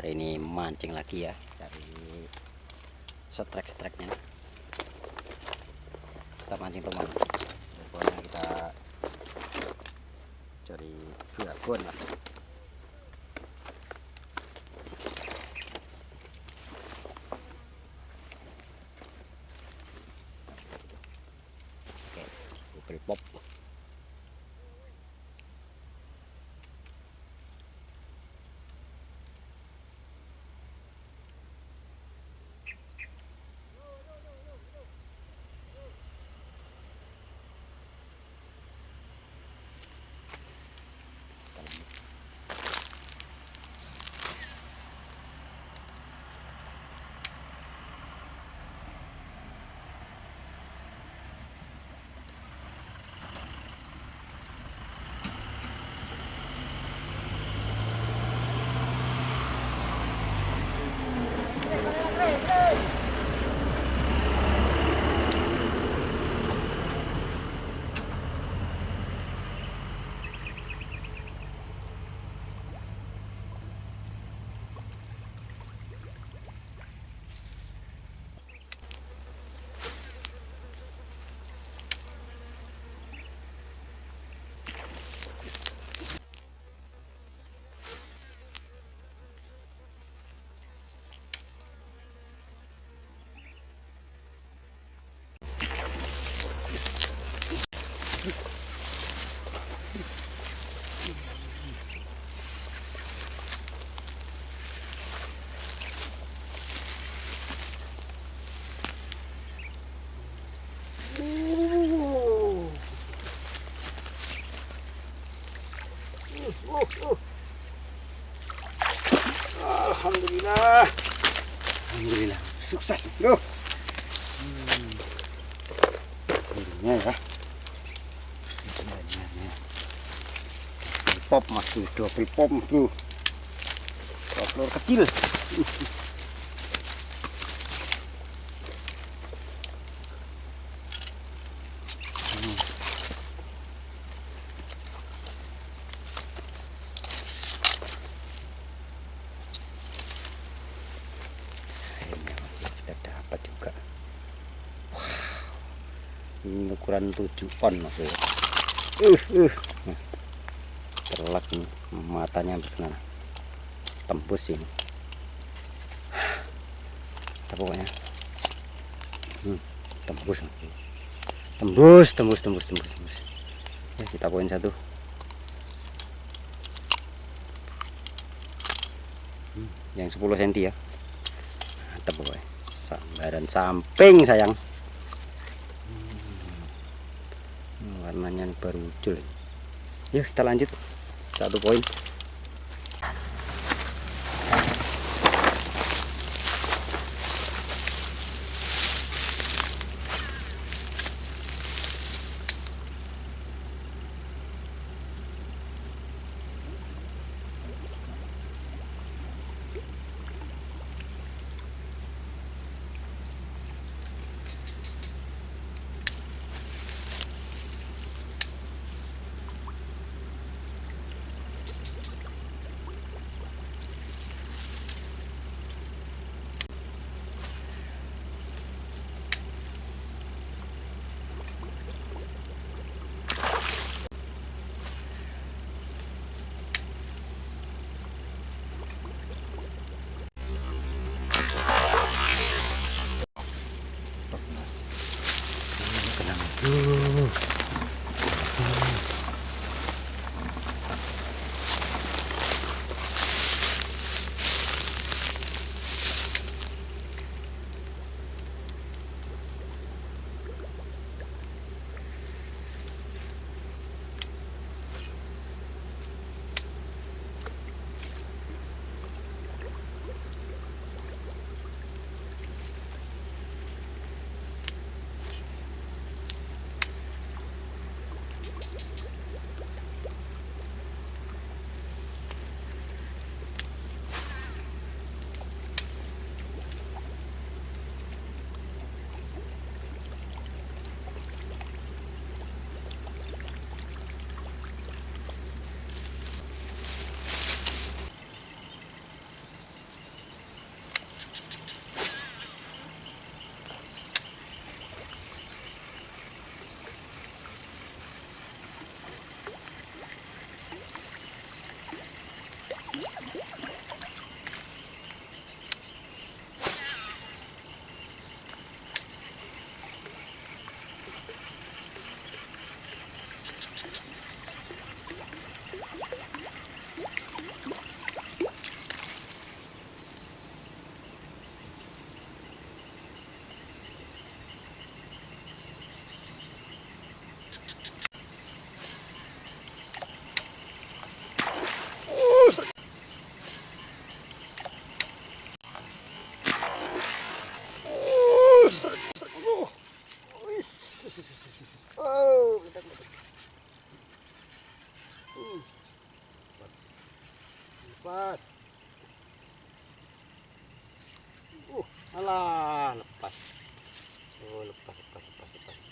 hari ini mancing lagi ya, dari strek-streknya kita mancing teman. Pokoknya kita cari babon lah. Oke, double pop. Alhamdulillah, alhamdulillah sukses bro. Ini ya, pop mas bro, double pop bro, telur kecil. Dapat juga. Wow. Ini ukuran 7 on maksudnya. Telak ini, matanya benar tembus ini. Kita pokoknya tembus. Ya, kita poin satu. Yang 10 cm ya. Mantap pokoknya. Sambaran samping sayang. Warnanya baru muncul. Yuk kita lanjut, 1 poin.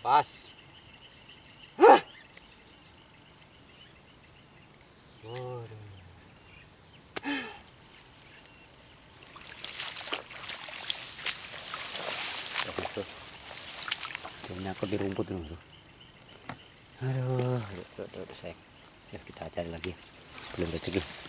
lepas. Hah. Waduh. Nyangkut di rumput dulu. Aduh, sayang. Ya kita cari lagi. Belum rezeki.